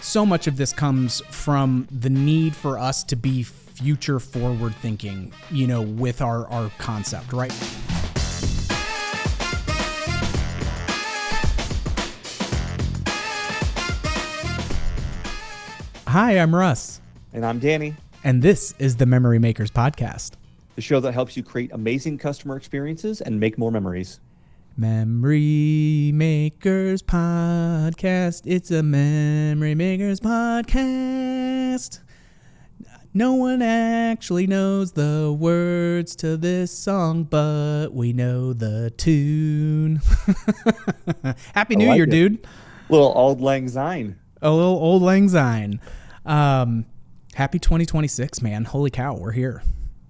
So much of this comes from the need for us to be future forward thinking, with our concept, right? Hi, I'm Russ. And I'm Danny. And this is the Memory Makers Podcast, the show that helps you create amazing customer experiences and make more memories. Memory Makers Podcast. It's a Memory Makers Podcast. No one actually knows the words to this song, but we know the tune. Happy New Year, dude. Little Auld Lang Syne. A little Auld Lang Syne. Happy 2026, man. Holy cow, we're here.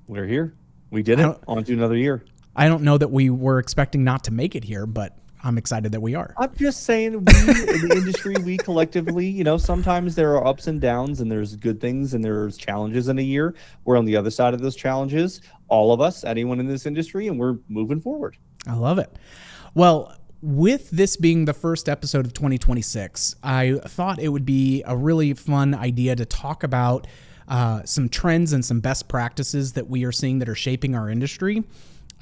We're here. We did it. On to another year. I don't know that we were expecting not to make it here, but I'm excited that we are. I'm just saying, we in the industry, we collectively, sometimes there are ups and downs and there's good things and there's challenges in a year. We're on the other side of those challenges, all of us, anyone in this industry, and we're moving forward. I love it. Well, with this being the first episode of 2026, I thought it would be a really fun idea to talk about some trends and some best practices that we are seeing that are shaping our industry.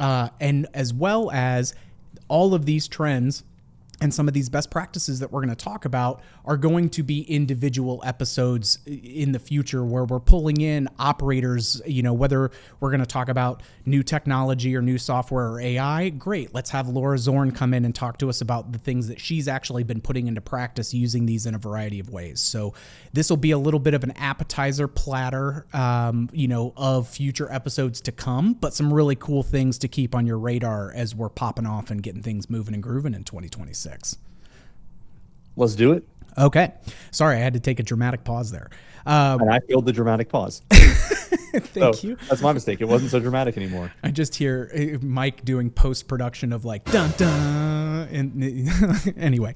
And as well as all of these trends and some of these best practices that we're going to talk about are going to be individual episodes in the future where we're pulling in operators, whether we're going to talk about new technology or new software or AI, great. Let's have Laura Zorn come in and talk to us about the things that she's actually been putting into practice using these in a variety of ways. So this will be a little bit of an appetizer platter, of future episodes to come, but some really cool things to keep on your radar as we're popping off and getting things moving and grooving in 2026. Let's do it. Okay. Sorry, I had to take a dramatic pause there. And I filled the dramatic pause. Thank you. That's my mistake. It wasn't so dramatic anymore. I just hear Mike doing post-production of like, dun, dun. And anyway,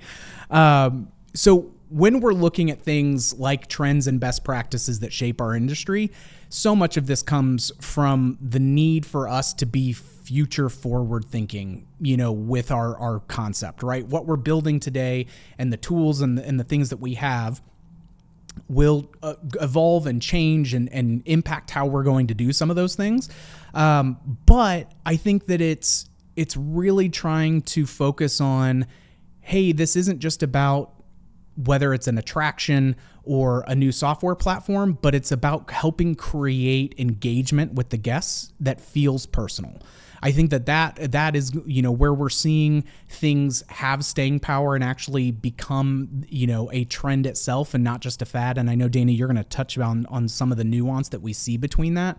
so when we're looking at things like trends and best practices that shape our industry, so much of this comes from the need for us to be future forward thinking, with our concept, right? What we're building today and the tools and the things that we have will evolve and change and impact how we're going to do some of those things. But I think that it's really trying to focus on, hey, this isn't just about whether it's an attraction or a new software platform, but it's about helping create engagement with the guests that feels personal. I think that is, where we're seeing things have staying power and actually become, a trend itself and not just a fad. And I know, Danny, you're going to touch on some of the nuance that we see between that,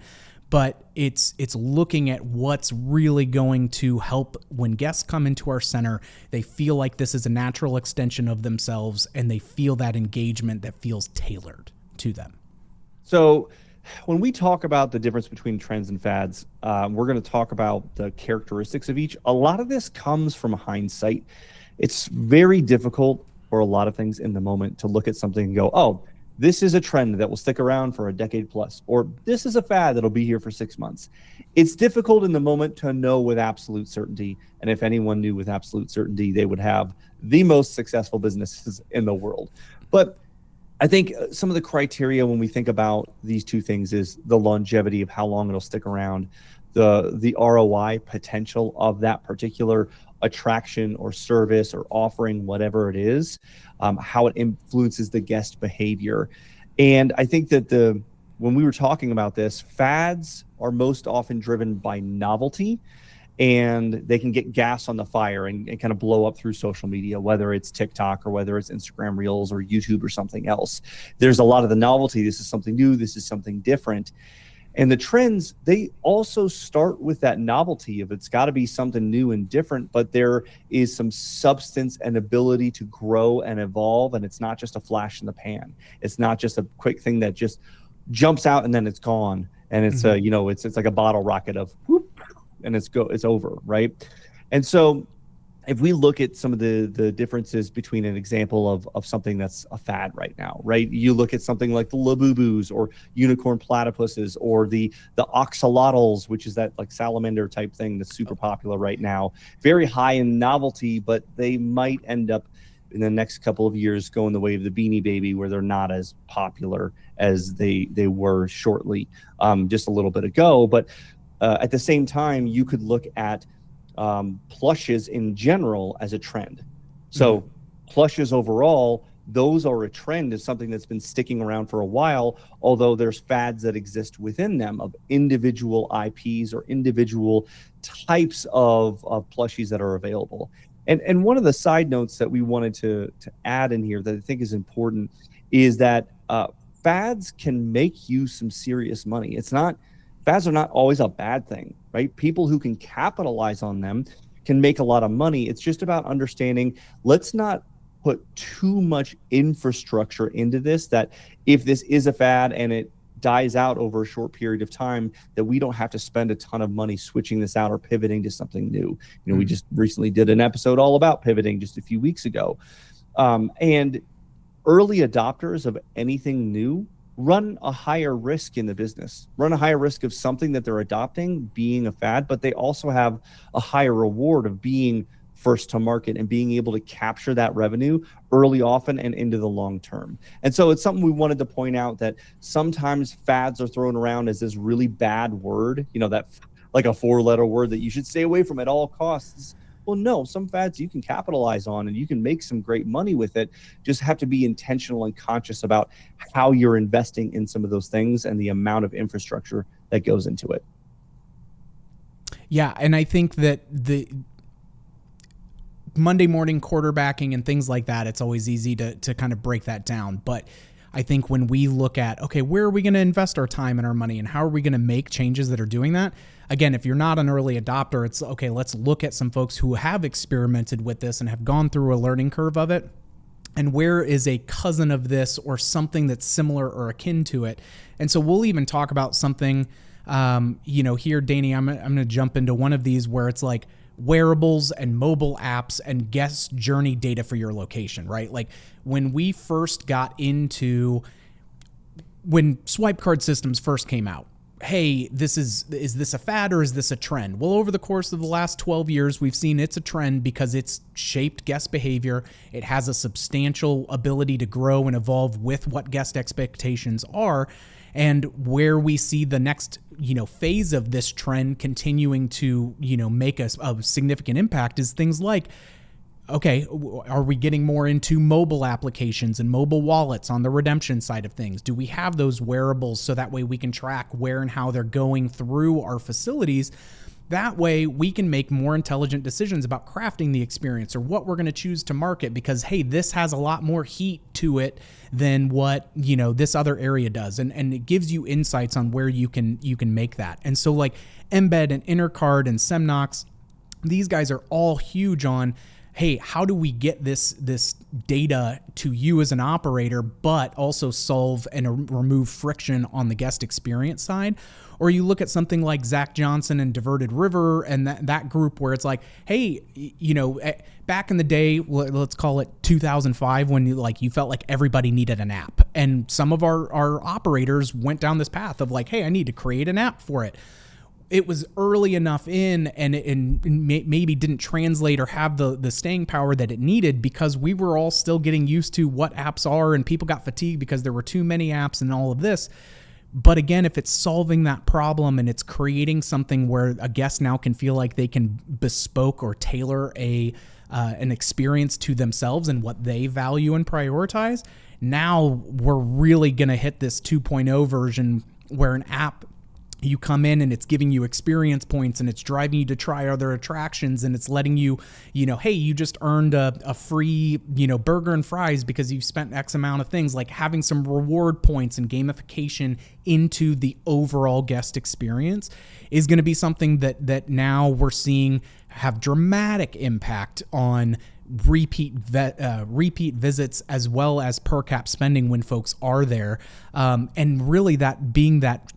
but it's looking at what's really going to help when guests come into our center. They feel like this is a natural extension of themselves and they feel that engagement that feels tailored to them. So when we talk about the difference between trends and fads, we're going to talk about the characteristics of each. A lot of this comes from hindsight. It's very difficult for a lot of things in the moment to look at something and go, oh, this is a trend that will stick around for a decade plus, or this is a fad that'll be here for 6 months. It's difficult in the moment to know with absolute certainty. And if anyone knew with absolute certainty, they would have the most successful businesses in the world. But I think some of the criteria when we think about these two things is the longevity of how long it'll stick around, the ROI potential of that particular attraction or service or offering, whatever it is, how it influences the guest behavior. And I think that when we were talking about this, fads are most often driven by novelty, and they can get gas on the fire and kind of blow up through social media, whether it's TikTok or whether it's Instagram Reels or YouTube or something else. There's a lot of the novelty. This is something new. This is something different. And the trends, they also start with that novelty of it's got to be something new and different, but there is some substance and ability to grow and evolve. And it's not just a flash in the pan. It's not just a quick thing that just jumps out and then it's gone. And it's it's like a bottle rocket of whoop, and it's over, right? And so if we look at some of the differences between an example of something that's a fad right now, right? You look at something like the Labubus or unicorn platypuses or the oxalotls, which is that like salamander type thing that's super popular right now. Very high in novelty, but they might end up in the next couple of years go in the way of the Beanie Baby, where they're not as popular as they were shortly, just a little bit ago. But at the same time, you could look at plushes in general as a trend. So plushes overall, those are a trend, is something that's been sticking around for a while, although there's fads that exist within them of individual IPs or individual types of plushies that are available. And one of the side notes that we wanted to add in here that I think is important is that fads can make you some serious money. Fads are not always a bad thing, right? People who can capitalize on them can make a lot of money. It's just about understanding, let's not put too much infrastructure into this, that if this is a fad and it dies out over a short period of time, that we don't have to spend a ton of money switching this out or pivoting to something new. We just recently did an episode all about pivoting just a few weeks ago. And early adopters of anything new run a higher risk in the business, run a higher risk of something that they're adopting being a fad, but they also have a higher reward of being first to market and being able to capture that revenue early, often, and into the long term. And so it's something we wanted to point out, that sometimes fads are thrown around as this really bad word, that like a 4-letter word that you should stay away from at all costs. Well, no, some fads you can capitalize on and you can make some great money with it. Just have to be intentional and conscious about how you're investing in some of those things and the amount of infrastructure that goes into it. Yeah, and I think that the Monday morning quarterbacking and things like that, it's always easy to kind of break that down. But I think when we look at, okay, where are we going to invest our time and our money, and how are we going to make changes that are doing that? Again, if you're not an early adopter, it's okay, let's look at some folks who have experimented with this and have gone through a learning curve of it. And where is a cousin of this or something that's similar or akin to it? And so we'll even talk about something, here, Danny, I'm going to jump into one of these where it's like wearables and mobile apps and guest journey data for your location, right? Like when we first got into, when swipe card systems first came out, hey, is this a fad or is this a trend? Well, over the course of the last 12 years, we've seen it's a trend because it's shaped guest behavior. It has a substantial ability to grow and evolve with what guest expectations are. And where we see the next, phase of this trend continuing to, make a significant impact is things like, okay, are we getting more into mobile applications and mobile wallets on the redemption side of things? Do we have those wearables so that way we can track where and how they're going through our facilities? That way we can make more intelligent decisions about crafting the experience or what we're going to choose to market, because, hey, this has a lot more heat to it than what, this other area does. And it gives you insights on where you can make that. And so like Embed and Intercard and Semnox, these guys are all huge on, hey, how do we get this data to you as an operator, but also solve and remove friction on the guest experience side? Or you look at something like Zach Johnson and Diverted River and that group where it's like, hey, back in the day, let's call it 2005, when you felt like everybody needed an app. And some of our operators went down this path of like, hey, I need to create an app for it. It was early enough in and maybe didn't translate or have the staying power that it needed, because we were all still getting used to what apps are, and people got fatigued because there were too many apps and all of this. But again, if it's solving that problem and it's creating something where a guest now can feel like they can bespoke or tailor an experience to themselves and what they value and prioritize, now we're really going to hit this 2.0 version where an app, you come in and it's giving you experience points and it's driving you to try other attractions, and it's letting you, hey, you just earned a free, burger and fries because you've spent X amount of things. Like having some reward points and gamification into the overall guest experience is going to be something that now we're seeing have dramatic impact on repeat visits as well as per cap spending when folks are there. And really that being that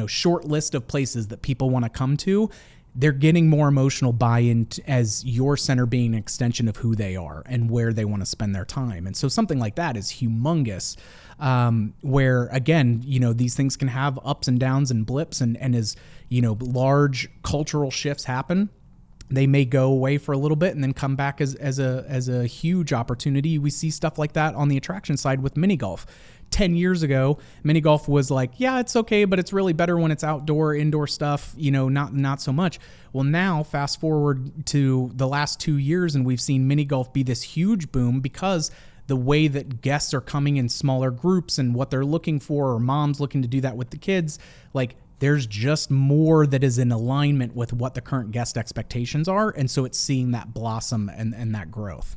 short list of places that people want to come to, they're getting more emotional buy-in as your center being an extension of who they are and where they want to spend their time. And so something like that is humongous, where again, these things can have ups and downs and blips, and as large cultural shifts happen, They may go away for a little bit and then come back as a huge opportunity. We see stuff like that on the attraction side with mini golf. 10 years ago, mini golf was like, yeah, it's okay, but it's really better when it's outdoor, indoor stuff, not so much. Well, now fast forward to the last 2 years and we've seen mini golf be this huge boom because the way that guests are coming in smaller groups and what they're looking for, or moms looking to do that with the kids, like there's just more that is in alignment with what the current guest expectations are. And so it's seeing that blossom and that growth.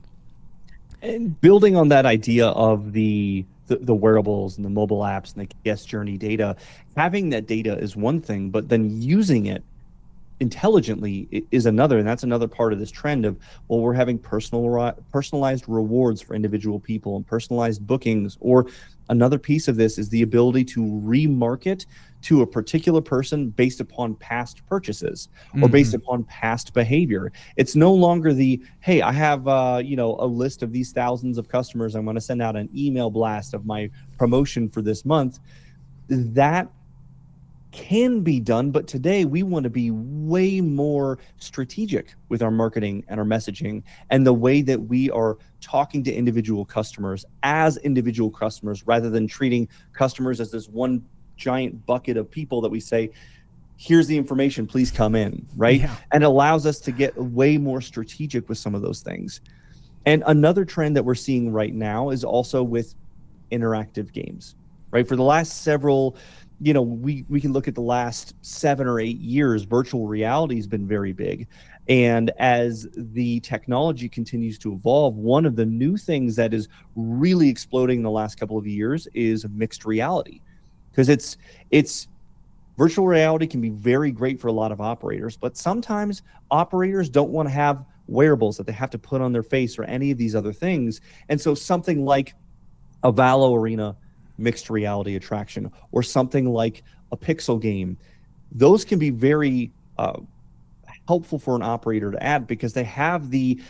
And building on that idea of the wearables and the mobile apps and the guest journey data, having that data is one thing, but then using it intelligently is another. And that's another part of this trend of, well, we're having personalized rewards for individual people and personalized bookings. Or another piece of this is the ability to remarket to a particular person based upon past purchases or based upon past behavior. It's no longer the, hey, I have a list of these thousands of customers. I'm going to send out an email blast of my promotion for this month. That can be done, but today we want to be way more strategic with our marketing and our messaging and the way that we are talking to individual customers as individual customers, rather than treating customers as this one giant bucket of people that we say, here's the information, please come in, right? Yeah. And it allows us to get way more strategic with some of those things. And another trend that we're seeing right now is also with interactive games, right? For the last several, we can look at the last 7 or 8 years, virtual reality has been very big. And as the technology continues to evolve, one of the new things that is really exploding in the last couple of years is mixed reality. Because it's virtual reality can be very great for a lot of operators, but sometimes operators don't want to have wearables that they have to put on their face or any of these other things. And so something like a Valo Arena mixed reality attraction or something like a pixel game, those can be very helpful for an operator to add because they have the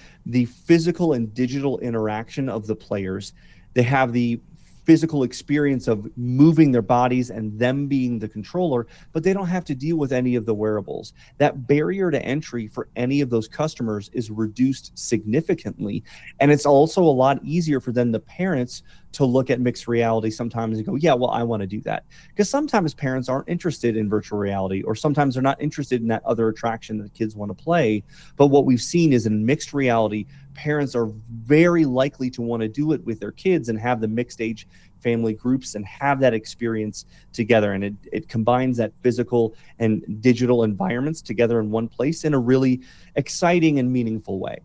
physical and digital interaction of the players. They have the physical experience of moving their bodies and them being the controller, but they don't have to deal with any of the wearables. That barrier to entry for any of those customers is reduced significantly. And it's also a lot easier for then the parents to look at mixed reality sometimes and go, yeah, well, I want to do that. Because sometimes parents aren't interested in virtual reality, or sometimes they're not interested in that other attraction that the kids want to play. But what we've seen is in mixed reality, parents are very likely to want to do it with their kids and have the mixed age family groups and have that experience together. And it combines that physical and digital environments together in one place in a really exciting and meaningful way.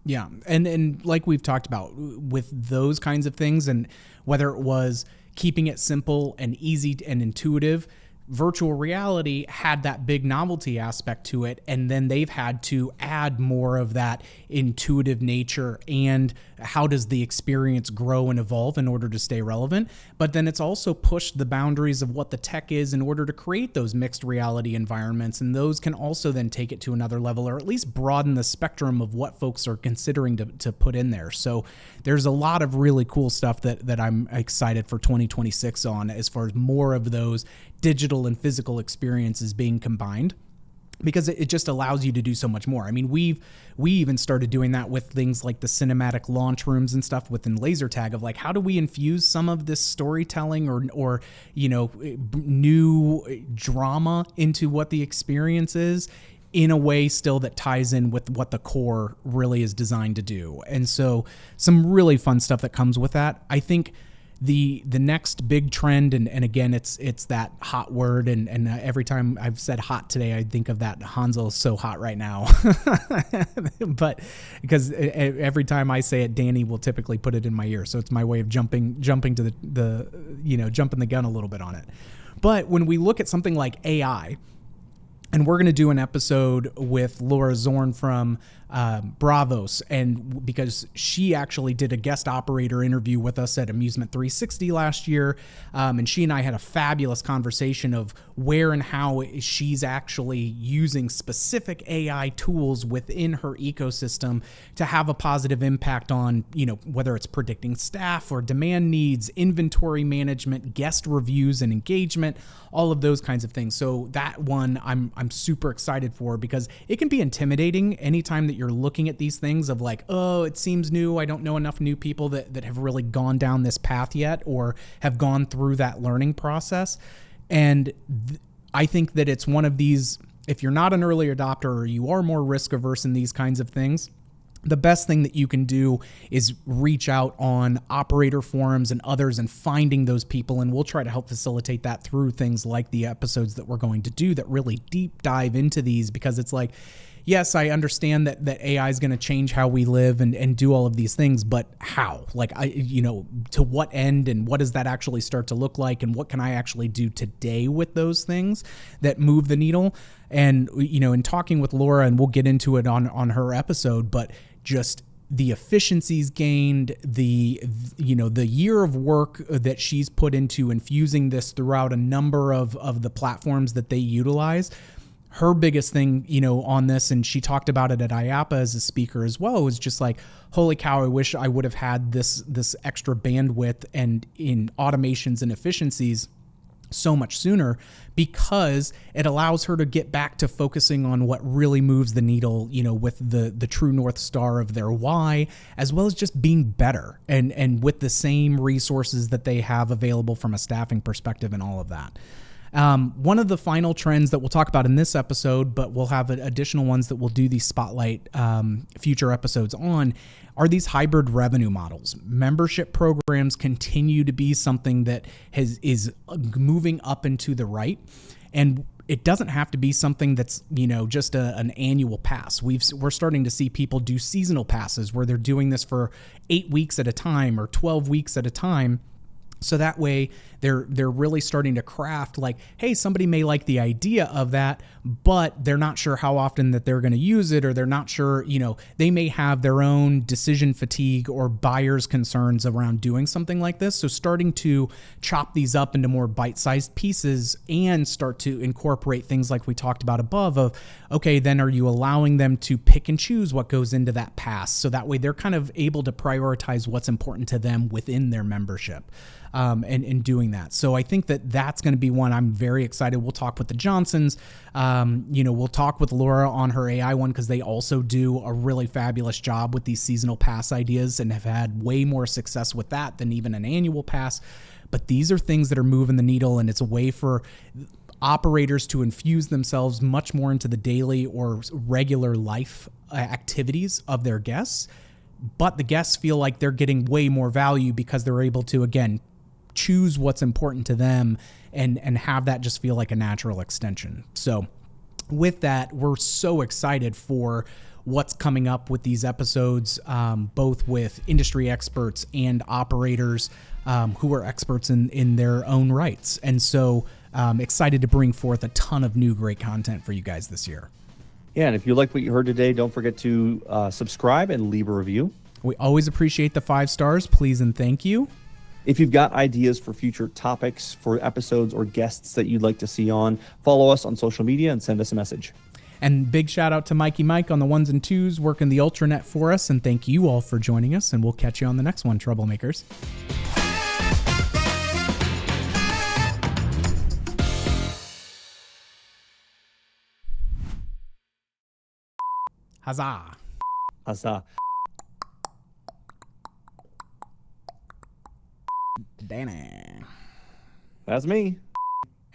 Yeah. And like we've talked about with those kinds of things, and whether it was keeping it simple and easy and intuitive, virtual reality had that big novelty aspect to it. And then they've had to add more of that intuitive nature and how does the experience grow and evolve in order to stay relevant. But then it's also pushed the boundaries of what the tech is in order to create those mixed reality environments. And those can also then take it to another level, or at least broaden the spectrum of what folks are considering to put in there. So there's a lot of really cool stuff that I'm excited for 2026 on, as far as more of those digital and physical experiences being combined, because it just allows you to do so much more. I mean, we even started doing that with things like the cinematic launch rooms and stuff within laser tag, of like, how do we infuse some of this storytelling or new drama into what the experience is in a way still that ties in with what the core really is designed to do. And so some really fun stuff that comes with that. I think the next big trend, and again, it's that hot word, and every time I've said hot today, I think of that Hansel is so hot right now. But because every time I say it, Danny will typically put it in my ear, so it's my way of jumping to jumping the gun a little bit on it. But when we look at something like AI, and we're going to do an episode with Laura Zorn from Bravos, and because she actually did a guest operator interview with us at Amusement 360 last year, and she and I had a fabulous conversation of where and how she's actually using specific AI tools within her ecosystem to have a positive impact on, whether it's predicting staff or demand needs, inventory management, guest reviews and engagement, all of those kinds of things. So that one I'm super excited for, because it can be intimidating anytime that you're looking at these things of like, oh, it seems new. I don't know enough new people that have really gone down this path yet or have gone through that learning process. And I think that it's one of these, if you're not an early adopter or you are more risk averse in these kinds of things, the best thing that you can do is reach out on operator forums and others and finding those people. And we'll try to help facilitate that through things like the episodes that we're going to do that really deep dive into these, because it's like, yes, I understand that AI is going to change how we live and do all of these things, but how? Like, to what end, and what does that actually start to look like, and what can I actually do today with those things that move the needle? And, in talking with Laura, and we'll get into it on her episode, but just the efficiencies gained, the year of work that she's put into infusing this throughout a number of the platforms that they utilize. Her biggest thing, on this, and she talked about it at IAPA as a speaker as well, was just like, holy cow, I wish I would have had this extra bandwidth and in automations and efficiencies so much sooner, because it allows her to get back to focusing on what really moves the needle, with the true North Star of their why, as well as just being better and with the same resources that they have available from a staffing perspective and all of that. One of the final trends that we'll talk about in this episode, but we'll have additional ones that we'll do these spotlight future episodes on, are these hybrid revenue models. Membership programs continue to be something that is moving up and to the right. And it doesn't have to be something that's, just an annual pass. We're starting to see people do seasonal passes where they're doing this for 8 weeks at a time or 12 weeks at a time. So that way they're really starting to craft like, hey, somebody may like the idea of that, but they're not sure how often that they're going to use it, or they're not sure, they may have their own decision fatigue or buyer's concerns around doing something like this. So starting to chop these up into more bite-sized pieces and start to incorporate things like we talked about above of, okay, then are you allowing them to pick and choose what goes into that pass? So that way they're kind of able to prioritize what's important to them within their membership. And doing that. So I think that that's going to be one I'm very excited. We'll talk with the Johnsons. We'll talk with Laura on her AI one, because they also do a really fabulous job with these seasonal pass ideas and have had way more success with that than even an annual pass. But these are things that are moving the needle, and it's a way for operators to infuse themselves much more into the daily or regular life activities of their guests. But the guests feel like they're getting way more value because they're able to, again, choose what's important to them and have that just feel like a natural extension. So with that, we're so excited for what's coming up with these episodes, both with industry experts and operators who are experts in their own rights. And so excited to bring forth a ton of new great content for you guys this year. Yeah, and if you like what you heard today, don't forget to subscribe and leave a review. We always appreciate the 5 stars. Please and thank you. If you've got ideas for future topics, for episodes or guests that you'd like to see on, follow us on social media and send us a message. And big shout out to Mikey Mike on the 1s and 2s working the Ultranet for us. And thank you all for joining us. And we'll catch you on the next one, Troublemakers. Huzzah. Huzzah. Danny. That's me.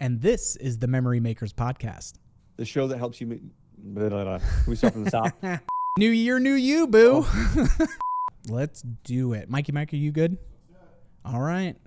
And this is the Memory Makers Podcast. The show that helps you... We start from the top. New year, new you, boo. Oh. Let's do it. Mikey Mike, are you good? All right.